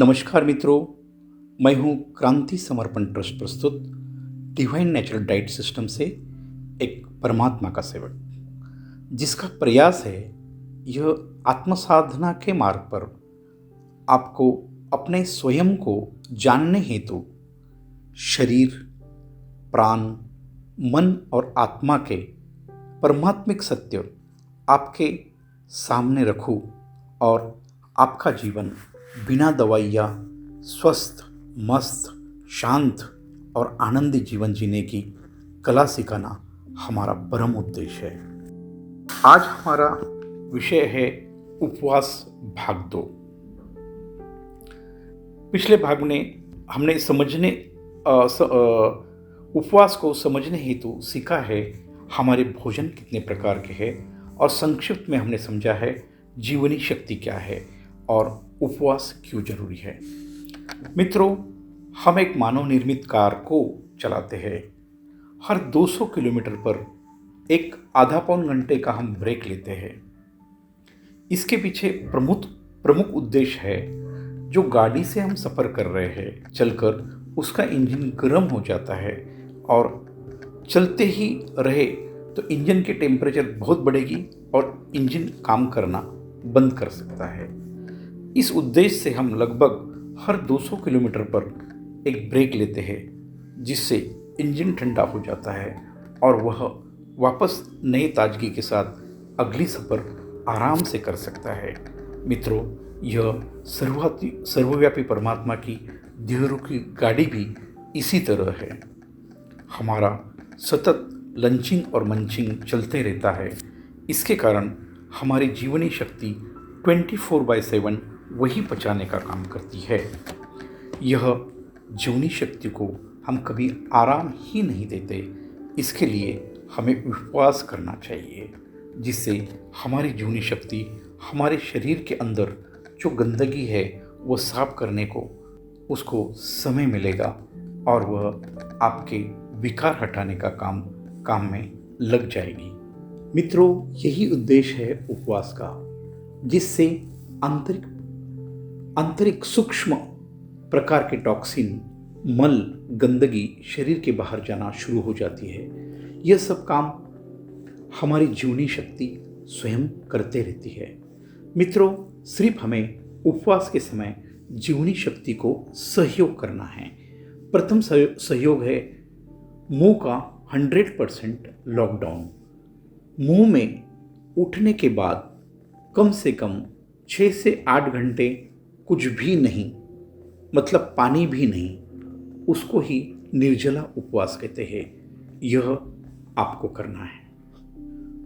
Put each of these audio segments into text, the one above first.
नमस्कार मित्रों, मैं हूं क्रांति समर्पण ट्रस्ट प्रस्तुत डिवाइन नेचुरल डाइट सिस्टम से एक परमात्मा का सेवक, जिसका प्रयास है यह आत्मसाधना के मार्ग पर आपको अपने स्वयं को जानने हेतु शरीर, प्राण, मन और आत्मा के परमात्मिक सत्य आपके सामने रखूं और आपका जीवन बिना दवाइयाँ स्वस्थ, मस्त, शांत और आनंदी जीवन जीने की कला सिखाना हमारा परम उद्देश्य है। आज हमारा विषय है उपवास भाग 2। पिछले भाग में हमने उपवास को समझने हेतु सीखा है हमारे भोजन कितने प्रकार के हैं और संक्षिप्त में हमने समझा है जीवनी शक्ति क्या है और उपवास क्यों जरूरी है। मित्रों, हम एक मानव निर्मित कार को चलाते हैं। हर 200 किलोमीटर पर एक आधा पौन घंटे का हम ब्रेक लेते हैं। इसके पीछे प्रमुख उद्देश्य है, जो गाड़ी से हम सफ़र कर रहे हैं, चलकर उसका इंजन गर्म हो जाता है और चलते ही रहे तो इंजन के टेम्परेचर बहुत बढ़ेगी और इंजन काम करना बंद कर सकता है। इस उद्देश्य से हम लगभग हर 200 किलोमीटर पर एक ब्रेक लेते हैं, जिससे इंजन ठंडा हो जाता है और वह वापस नई ताजगी के साथ अगली सफ़र आराम से कर सकता है। मित्रों, यह सर्वव्यापी परमात्मा की देहरों की गाड़ी भी इसी तरह है। हमारा सतत लंचिंग और मंचिंग चलते रहता है। इसके कारण हमारी जीवनी शक्ति 24/7 वही पचाने का काम करती है। यह जीवनी शक्ति को हम कभी आराम ही नहीं देते। इसके लिए हमें उपवास करना चाहिए, जिससे हमारी जीवनी शक्ति हमारे शरीर के अंदर जो गंदगी है वो साफ करने को उसको समय मिलेगा और वह आपके विकार हटाने का काम में लग जाएगी। मित्रों, यही उद्देश्य है उपवास का, जिससे आंतरिक सूक्ष्म प्रकार के टॉक्सिन, मल, गंदगी शरीर के बाहर जाना शुरू हो जाती है। यह सब काम हमारी जीवनी शक्ति स्वयं करते रहती है। मित्रों, सिर्फ हमें उपवास के समय जीवनी शक्ति को सहयोग करना है। प्रथम सहयोग है मुंह का 100% लॉकडाउन। मुंह में उठने के बाद कम से कम 6 से 8 घंटे कुछ भी नहीं, मतलब पानी भी नहीं, उसको ही निर्जला उपवास कहते हैं। यह आपको करना है।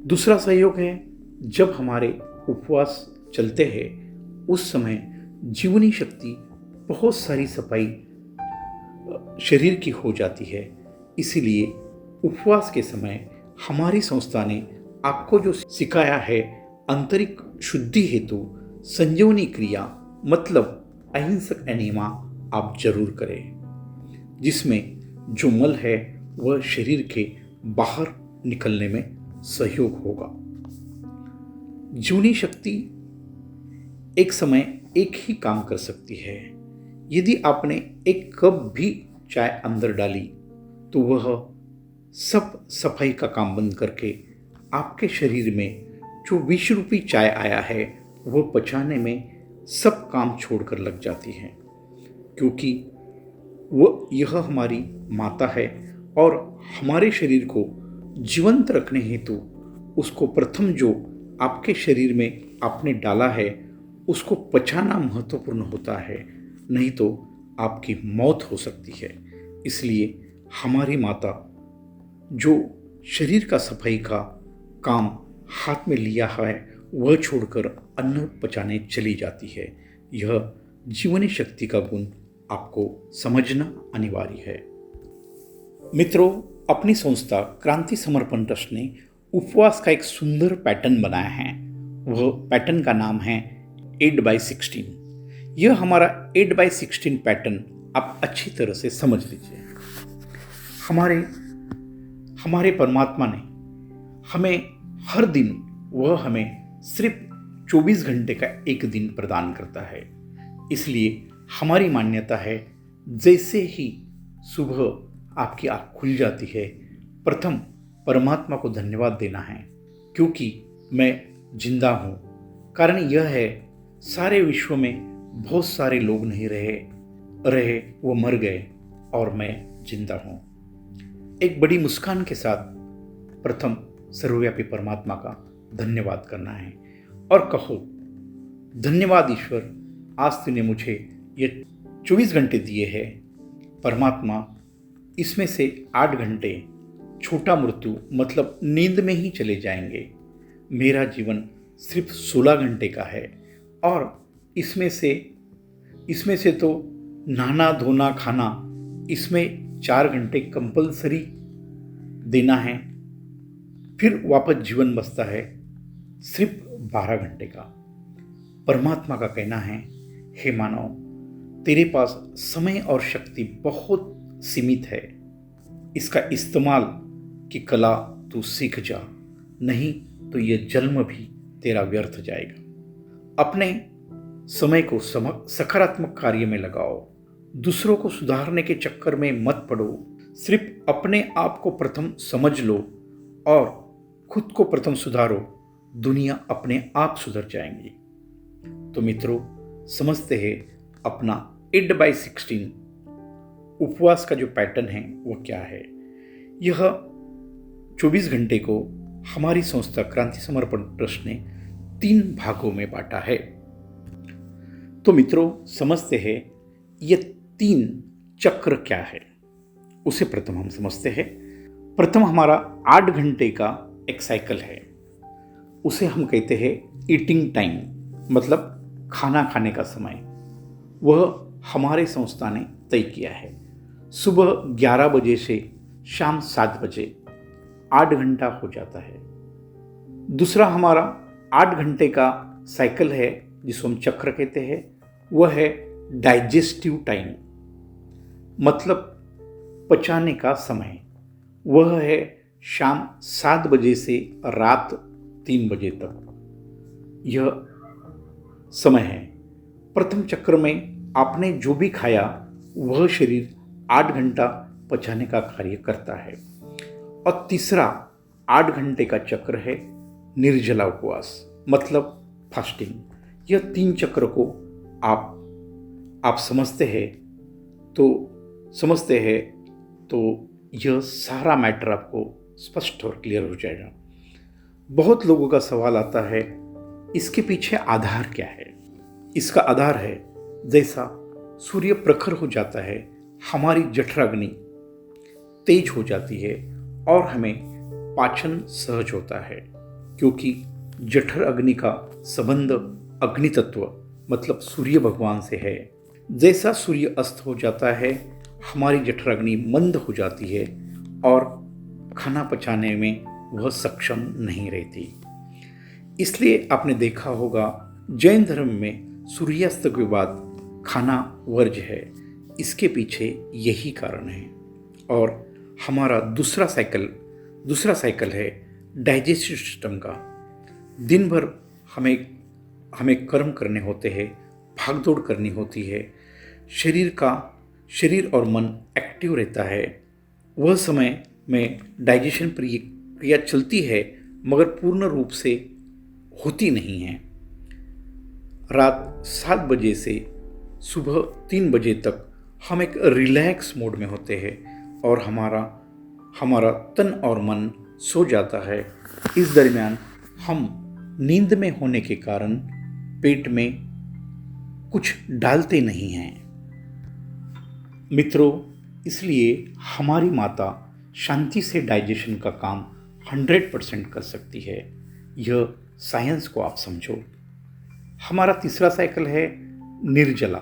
दूसरा सहयोग है, जब हमारे उपवास चलते हैं उस समय जीवनी शक्ति बहुत सारी सफाई शरीर की हो जाती है। इसीलिए उपवास के समय हमारी संस्था ने आपको जो सिखाया है, आंतरिक शुद्धि हेतु संजीवनी क्रिया मतलब अहिंसक एनिमा आप जरूर करें, जिसमें जो मल है वह शरीर के बाहर निकलने में सहयोग होगा। जीवनी शक्ति एक समय एक ही काम कर सकती है। यदि आपने एक कप भी चाय अंदर डाली तो वह सब सफाई का काम बंद करके आपके शरीर में जो विष रूपी चाय आया है वह पचाने में सब काम छोड़कर लग जाती है, क्योंकि यह हमारी माता है और हमारे शरीर को जीवंत रखने हेतु उसको प्रथम जो आपके शरीर में आपने डाला है उसको पचाना महत्वपूर्ण होता है, नहीं तो आपकी मौत हो सकती है। इसलिए हमारी माता जो शरीर का सफाई का काम हाथ में लिया है वह छोड़कर अन्न पचाने चली जाती है। यह जीवनी शक्ति का गुण आपको समझना अनिवार्य है। मित्रों, अपनी संस्था क्रांति समर्पण ट्रस्ट ने उपवास का एक सुंदर पैटर्न बनाया है। वह पैटर्न का नाम है 8/16। यह हमारा 8/16 पैटर्न आप अच्छी तरह से समझ लीजिए। हमारे परमात्मा ने हमें हर दिन वह हमें सिर्फ 24 घंटे का एक दिन प्रदान करता है। इसलिए हमारी मान्यता है, जैसे ही सुबह आपकी आँख खुल जाती है, प्रथम परमात्मा को धन्यवाद देना है, क्योंकि मैं जिंदा हूँ। कारण यह है, सारे विश्व में बहुत सारे लोग नहीं रहे वो मर गए और मैं जिंदा हूँ। एक बड़ी मुस्कान के साथ प्रथम सर्वव्यापी परमात्मा का धन्यवाद करना है और कहो, धन्यवाद ईश्वर, आज तूने मुझे ये 24 घंटे दिए हैं। परमात्मा, इसमें से 8 घंटे छोटा मृत्यु मतलब नींद में ही चले जाएंगे। मेरा जीवन सिर्फ 16 घंटे का है और इसमें से तो नहाना धोना खाना, इसमें 4 घंटे कंपलसरी देना है। फिर वापस जीवन बचता है सिर्फ 12 घंटे का। परमात्मा का कहना है, हे मानव, तेरे पास समय और शक्ति बहुत सीमित है। इसका इस्तेमाल की कला तू सीख जा, नहीं तो यह जन्म भी तेरा व्यर्थ जाएगा। अपने समय को सकारात्मक कार्य में लगाओ। दूसरों को सुधारने के चक्कर में मत पड़ो। सिर्फ अपने आप को प्रथम समझ लो और खुद को प्रथम सुधारो। दुनिया अपने आप सुधर जाएंगी। तो मित्रों, समझते हैं अपना 8/16 उपवास का जो पैटर्न है वो क्या है। यह 24 घंटे को हमारी संस्था क्रांति समर्पण ट्रस्ट ने 3 भागों में बांटा है। तो मित्रों, समझते हैं ये 3 चक्र क्या है, उसे प्रथम हम समझते हैं। प्रथम हमारा 8 घंटे का एक साइकिल है, उसे हम कहते हैं ईटिंग टाइम, मतलब खाना खाने का समय। वह हमारे संस्था ने तय किया है। सुबह 11 बजे से शाम 7 बजे 8 घंटा हो जाता है। दूसरा हमारा 8 घंटे का साइकिल है, जिसको हम चक्र कहते हैं, वह है डाइजेस्टिव टाइम, मतलब पचाने का समय। वह है शाम 7 बजे से रात 3 बजे तक यह समय है। प्रथम चक्र में आपने जो भी खाया वह शरीर 8 घंटा पचाने का कार्य करता है। और तीसरा 8 घंटे का चक्र है निर्जला उपवास, मतलब फास्टिंग। यह 3 चक्र को आप समझते हैं तो यह सारा मैटर आपको स्पष्ट और क्लियर हो जाएगा। बहुत लोगों का सवाल आता है, इसके पीछे आधार क्या है। इसका आधार है, जैसा सूर्य प्रखर हो जाता है, हमारी जठराग्नि तेज हो जाती है और हमें पाचन सहज होता है, क्योंकि जठर अग्नि का संबंध अग्नि तत्व मतलब सूर्य भगवान से है। जैसा सूर्य अस्त हो जाता है, हमारी जठराग्नि मंद हो जाती है और खाना पचाने में वह सक्षम नहीं रहती। इसलिए आपने देखा होगा, जैन धर्म में सूर्यास्त के बाद खाना वर्ज्य है। इसके पीछे यही कारण है। और हमारा दूसरा साइकिल है डाइजेस्टिव सिस्टम का। दिन भर हमें कर्म करने होते हैं, भागदौड़ करनी होती है। शरीर और मन एक्टिव रहता है। वह समय में डाइजेशन प्रक्रिया चलती है, मगर पूर्ण रूप से होती नहीं है। रात 7 बजे से सुबह 3 बजे तक हम एक रिलैक्स मोड में होते हैं और हमारा तन और मन सो जाता है। इस दरमियान हम नींद में होने के कारण पेट में कुछ डालते नहीं हैं। मित्रों, इसलिए हमारी माता शांति से डाइजेशन का काम 100% कर सकती है। यह साइंस को आप समझो। हमारा तीसरा साइकिल है निर्जला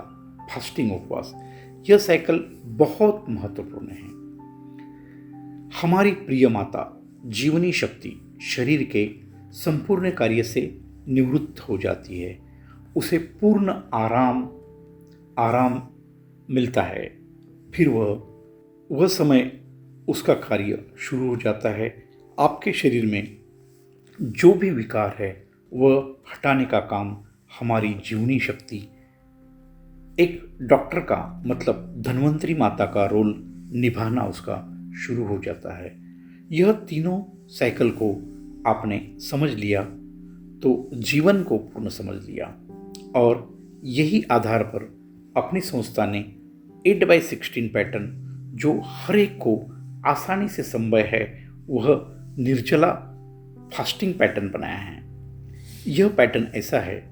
फास्टिंग उपवास। यह साइकिल बहुत महत्वपूर्ण है। हमारी प्रिय माता जीवनी शक्ति शरीर के संपूर्ण कार्य से निवृत्त हो जाती है। उसे पूर्ण आराम मिलता है। फिर वह समय उसका कार्य शुरू हो जाता है। आपके शरीर में जो भी विकार है वह हटाने का काम हमारी जीवनी शक्ति एक डॉक्टर का मतलब धन्वंतरी माता का रोल निभाना उसका शुरू हो जाता है। यह तीनों साइकिल को आपने समझ लिया तो जीवन को पूर्ण समझ लिया, और यही आधार पर अपनी संस्था ने 8x16 पैटर्न, जो हर एक को आसानी से संभव है, वह निर्जला फास्टिंग पैटर्न बनाया है। यह पैटर्न ऐसा है,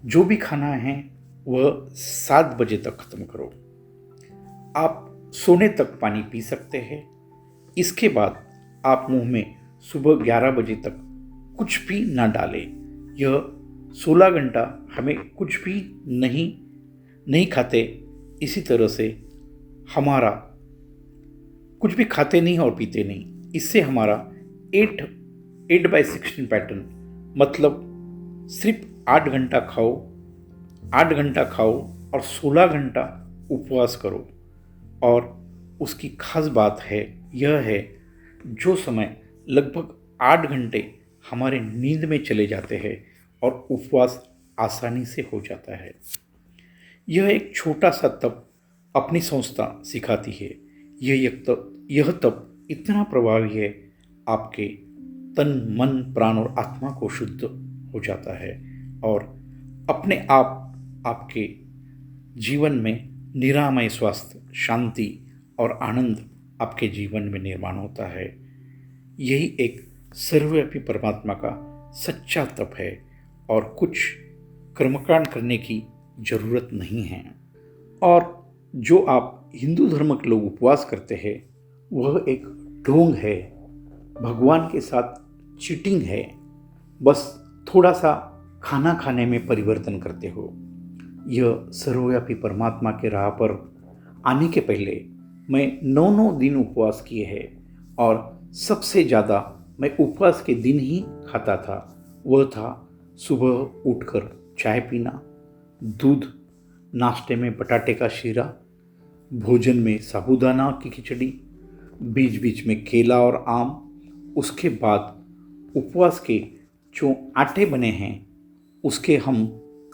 जो भी खाना है वह 7 बजे तक खत्म करो। आप सोने तक पानी पी सकते हैं। इसके बाद आप मुंह में सुबह 11 बजे तक कुछ भी ना डालें। यह 16 घंटा हमें कुछ भी नहीं खाते। इसी तरह से हमारा कुछ भी खाते नहीं और पीते नहीं। इससे हमारा 8x16 पैटर्न मतलब सिर्फ 8 घंटा खाओ, 8 घंटा खाओ और 16 घंटा उपवास करो। और उसकी खास बात है यह है, जो समय लगभग 8 घंटे हमारे नींद में चले जाते हैं और उपवास आसानी से हो जाता है। यह एक छोटा सा तप अपनी संस्था सिखाती है। यह तप इतना प्रभावी है, आपके तन मन प्राण और आत्मा को शुद्ध हो जाता है और अपने आप आपके जीवन में निरामय स्वास्थ्य, शांति और आनंद आपके जीवन में निर्माण होता है। यही एक सर्वव्यापी परमात्मा का सच्चा तप है और कुछ कर्मकांड करने की जरूरत नहीं है। और जो आप हिंदू धर्म के लोग उपवास करते हैं, वह एक ढोंग है, भगवान के साथ चीटिंग है। बस थोड़ा सा खाना खाने में परिवर्तन करते हो। यह सर्वव्यापी परमात्मा के राह पर आने के पहले मैं 9 दिन उपवास किए हैं, और सबसे ज़्यादा मैं उपवास के दिन ही खाता था। वह था सुबह उठकर चाय पीना, दूध, नाश्ते में बटाटे का शीरा, भोजन में साबूदाना की खिचड़ी, बीच बीच में केला और आम। उसके बाद उपवास के जो आटे बने हैं उसके हम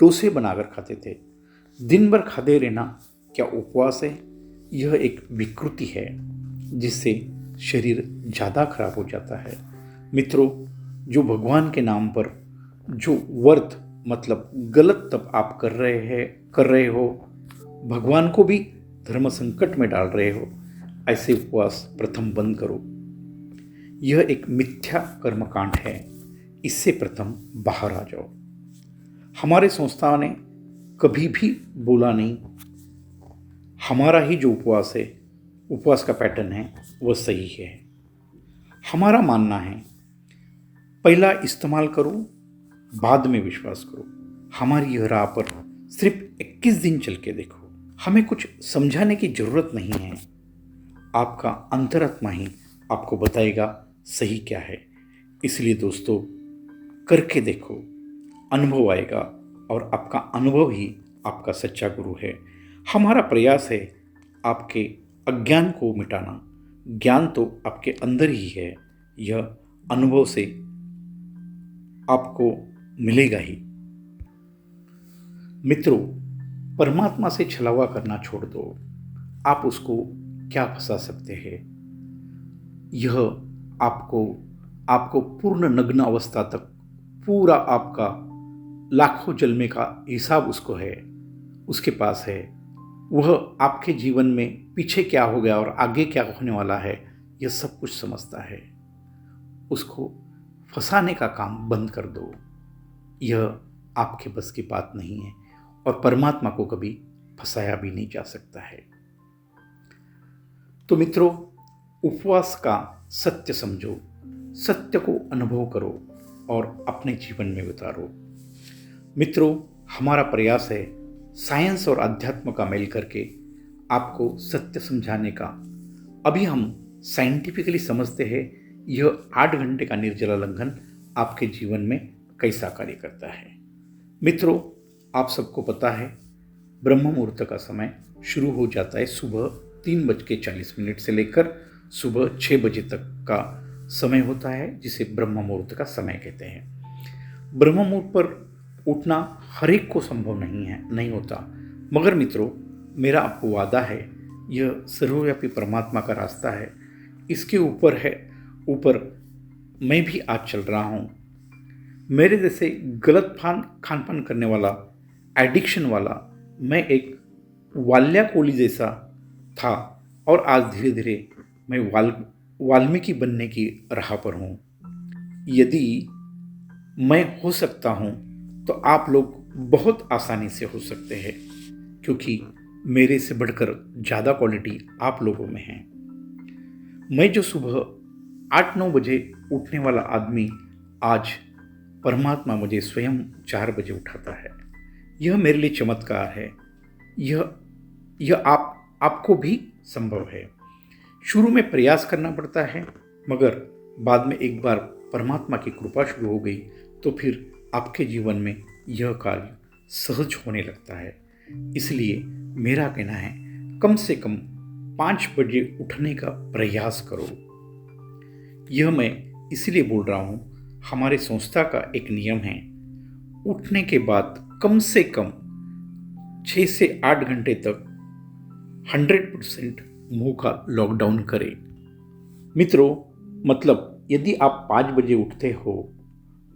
डोसे बनाकर खाते थे। दिन भर खाते रहना क्या उपवास है? यह एक विकृति है जिससे शरीर ज़्यादा खराब हो जाता है। मित्रों, जो भगवान के नाम पर जो व्रत मतलब गलत तप आप कर रहे हो, भगवान को भी धर्म संकट में डाल रहे हो, ऐसे उपवास प्रथम बंद करो। यह एक मिथ्या कर्मकांड है, इससे प्रथम बाहर आ जाओ। हमारे संस्था ने कभी भी बोला नहीं, हमारा ही जो उपवास है, उपवास का पैटर्न है, वह सही है। हमारा मानना है पहला इस्तेमाल करो, बाद में विश्वास करो। हमारी यह राह पर सिर्फ 21 दिन चल के देखो। हमें कुछ समझाने की जरूरत नहीं है, आपका अंतरात्मा ही आपको बताएगा सही क्या है। इसलिए दोस्तों, करके देखो, अनुभव आएगा और आपका अनुभव ही आपका सच्चा गुरु है। हमारा प्रयास है आपके अज्ञान को मिटाना। ज्ञान तो आपके अंदर ही है, यह अनुभव से आपको मिलेगा ही। मित्रों, परमात्मा से छलावा करना छोड़ दो। आप उसको क्या फंसा सकते हैं? यह आपको पूर्ण नग्न अवस्था तक पूरा आपका लाखों जन्मे का हिसाब उसको है, उसके पास है। वह आपके जीवन में पीछे क्या हो गया और आगे क्या होने वाला है, यह सब कुछ समझता है। उसको फंसाने का काम बंद कर दो। यह आपके बस की बात नहीं है और परमात्मा को कभी फंसाया भी नहीं जा सकता है। तो मित्रों, उपवास का सत्य समझो, सत्य को अनुभव करो और अपने जीवन में उतारो। मित्रों, हमारा प्रयास है साइंस और अध्यात्म का मेल करके आपको सत्य समझाने का। अभी हम साइंटिफिकली समझते हैं यह 8 घंटे का निर्जला लंघन आपके जीवन में कैसा कार्य करता है। मित्रों, आप सबको पता है ब्रह्म मुहूर्त का समय शुरू हो जाता है सुबह 3:40 से लेकर सुबह 6 बजे तक का समय होता है, जिसे ब्रह्म मुहूर्त का समय कहते हैं। ब्रह्म मुहूर्त पर उठना हर एक को संभव नहीं होता। मगर मित्रों, मेरा आपको वादा है, यह सर्वव्यापी परमात्मा का रास्ता है। इसके ऊपर मैं भी आज चल रहा हूँ। मेरे जैसे गलत खान पान करने वाला, एडिक्शन वाला, मैं एक वाल्या कोली जैसा था और आज धीरे धीरे मैं वाल्मीकि बनने की राह पर हूँ। यदि मैं हो सकता हूँ तो आप लोग बहुत आसानी से हो सकते हैं, क्योंकि मेरे से बढ़कर ज़्यादा क्वालिटी आप लोगों में है। मैं जो सुबह 8-9 बजे उठने वाला आदमी, आज परमात्मा मुझे स्वयं 4 बजे उठाता है। यह मेरे लिए चमत्कार है। यह आपको भी संभव है। शुरू में प्रयास करना पड़ता है, मगर बाद में एक बार परमात्मा की कृपा शुरू हो गई तो फिर आपके जीवन में यह कार्य सहज होने लगता है। इसलिए मेरा कहना है, कम से कम 5 बजे उठने का प्रयास करो। यह मैं इसलिए बोल रहा हूँ, हमारे संस्था का एक नियम है, उठने के बाद कम से कम 6 से 8 घंटे तक 100% मुंह का लॉकडाउन करें। मित्रों, मतलब यदि आप 5 बजे उठते हो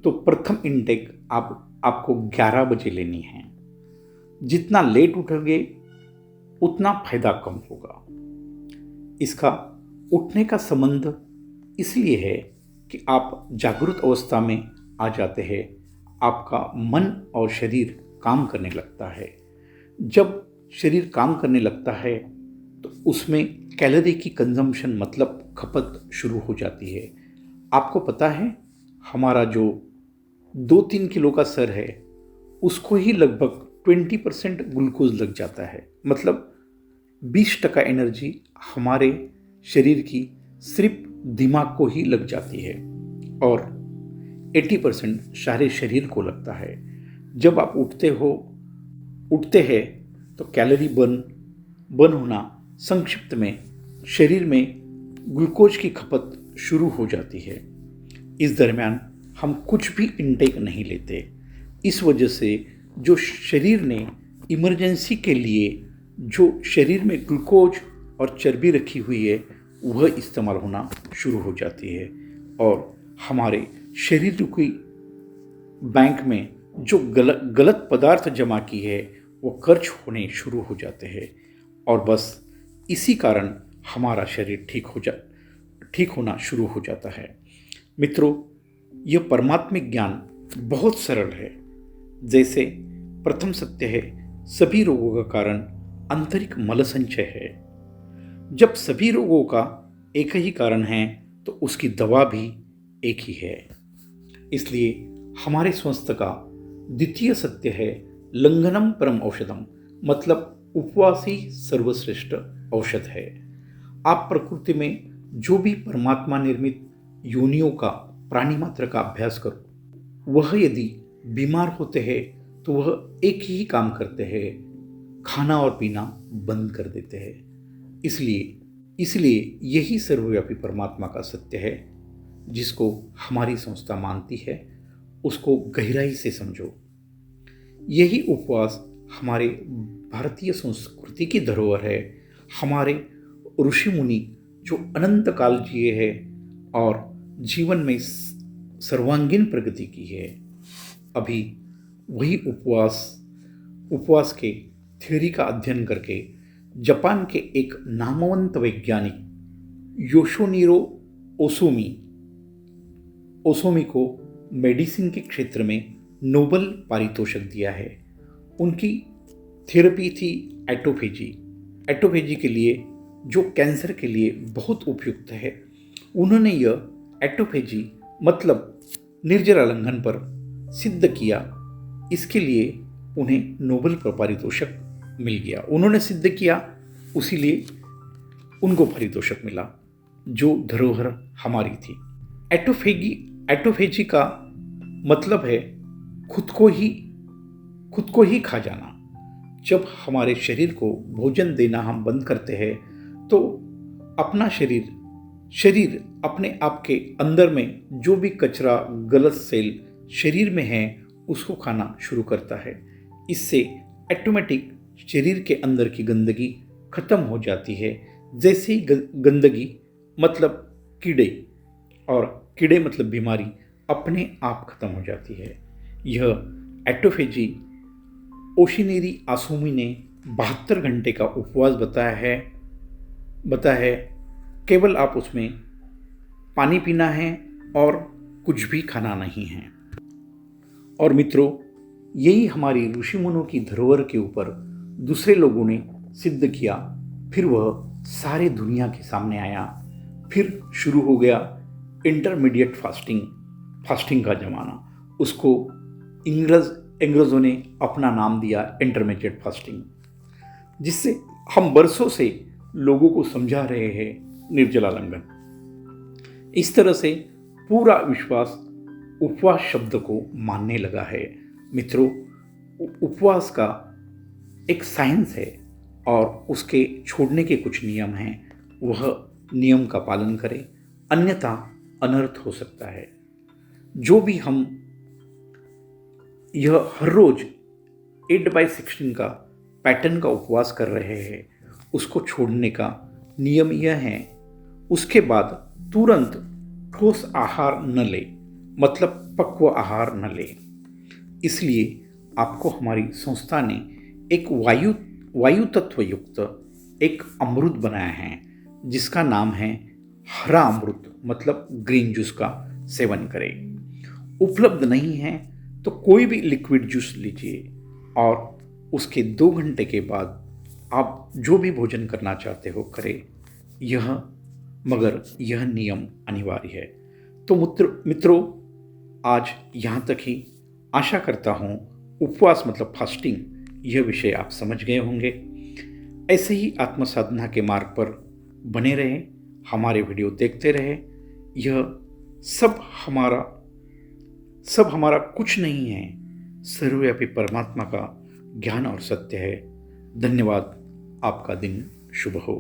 तो प्रथम इनटेक आपको 11 बजे लेनी है। जितना लेट उठोगे उतना फायदा कम होगा। इसका उठने का संबंध इसलिए है कि आप जागृत अवस्था में आ जाते हैं, आपका मन और शरीर काम करने लगता है। जब शरीर काम करने लगता है तो उसमें कैलोरी की कंजम्पशन, मतलब खपत शुरू हो जाती है। आपको पता है, हमारा जो 2-3 किलो का सर है उसको ही लगभग 20% ग्लूकोज लग जाता है। मतलब 20% एनर्जी हमारे शरीर की सिर्फ दिमाग को ही लग जाती है और 80% सारे शरीर को लगता है। जब आप उठते हैं तो कैलोरी बर्न होना, संक्षिप्त में शरीर में ग्लूकोज की खपत शुरू हो जाती है। इस दरमियान हम कुछ भी इनटेक नहीं लेते। इस वजह से जो शरीर ने इमरजेंसी के लिए जो शरीर में ग्लूकोज और चर्बी रखी हुई है वह इस्तेमाल होना शुरू हो जाती है और हमारे शरीर की बैंक में जो गलत पदार्थ जमा की है वो खर्च होने शुरू हो जाते हैं और बस इसी कारण हमारा शरीर ठीक होना शुरू हो जाता है। मित्रों, यह परमात्मिक ज्ञान बहुत सरल है। जैसे प्रथम सत्य है, सभी रोगों का कारण आंतरिक मल संचय है। जब सभी रोगों का एक ही कारण है तो उसकी दवा भी एक ही है। इसलिए हमारे स्वास्थ्य का द्वितीय सत्य है, लंघनम परम औषधम, मतलब उपवास ही सर्वश्रेष्ठ औषध है। आप प्रकृति में जो भी परमात्मा निर्मित योनियों का, प्राणी मात्र का अभ्यास करो, वह यदि बीमार होते हैं तो वह एक ही काम करते हैं, खाना और पीना बंद कर देते हैं। इसलिए यही सर्वव्यापी परमात्मा का सत्य है, जिसको हमारी संस्था मानती है, उसको गहराई से समझो। यही उपवास हमारे भारतीय संस्कृति की धरोहर है। हमारे ऋषि मुनि जो अनंत काल जिए हैं और जीवन में सर्वांगीण प्रगति की है, अभी वही उपवास के थ्योरी का अध्ययन करके जापान के एक नामवंत वैज्ञानिक योशिनोरो ओसोमी को मेडिसिन के क्षेत्र में नोबेल पारितोषिक दिया है। उनकी थेरेपी थी एटोफेजी के लिए, जो कैंसर के लिए बहुत उपयुक्त है। उन्होंने यह एटोफेजी मतलब निर्जरा लंघन पर सिद्ध किया। इसके लिए उन्हें नोबेल पारितोषिक मिल गया। उन्होंने सिद्ध किया, उसीलिए उनको पारितोषिक मिला, जो धरोहर हमारी थी। एटोफेजी का मतलब है खुद को ही खा जाना। जब हमारे शरीर को भोजन देना हम बंद करते हैं तो अपना शरीर अपने आप के अंदर में जो भी कचरा, गलत सेल शरीर में है उसको खाना शुरू करता है। इससे ऑटोमेटिक शरीर के अंदर की गंदगी खत्म हो जाती है। जैसे ही गंदगी मतलब कीड़े, और कीड़े मतलब बीमारी, अपने आप खत्म हो जाती है। यह एटोफेजी ओशिनेरी आसोमी ने 72 घंटे का उपवास बताया है। केवल आप उसमें पानी पीना है और कुछ भी खाना नहीं है। और मित्रों, यही हमारी ऋषि मुनियों की धरोहर के ऊपर दूसरे लोगों ने सिद्ध किया। फिर वह सारे दुनिया के सामने आया। फिर शुरू हो गया इंटरमीडिएट फास्टिंग का ज़माना। उसको अंग्रेज़ों ने अपना नाम दिया इंटरमीडिएट फास्टिंग, जिससे हम बरसों से लोगों को समझा रहे हैं निर्जला लंघन। इस तरह से पूरा विश्वास उपवास शब्द को मानने लगा है। मित्रों, उपवास का एक साइंस है और उसके छोड़ने के कुछ नियम हैं। वह नियम का पालन करें, अन्यथा अनर्थ हो सकता है। जो भी हम यह हर रोज 8/16 का पैटर्न का उपवास कर रहे हैं, उसको छोड़ने का नियम यह है, उसके बाद तुरंत ठोस आहार न ले, मतलब पक्व आहार न ले। इसलिए आपको हमारी संस्था ने एक वायु तत्व युक्त एक अमृत बनाया है, जिसका नाम है हरा अमृत, मतलब ग्रीन जूस का सेवन करें। उपलब्ध नहीं है तो कोई भी लिक्विड जूस लीजिए और उसके 2 घंटे के बाद आप जो भी भोजन करना चाहते हो करें। मगर यह नियम अनिवार्य है। तो मित्रों, आज यहाँ तक ही। आशा करता हूँ उपवास मतलब फास्टिंग, यह विषय आप समझ गए होंगे। ऐसे ही आत्मसाधना के मार्ग पर बने रहें, हमारे वीडियो देखते रहें। यह सब हमारा कुछ नहीं है, सर्वव्यापी परमात्मा का ज्ञान और सत्य है। धन्यवाद। आपका दिन शुभ हो।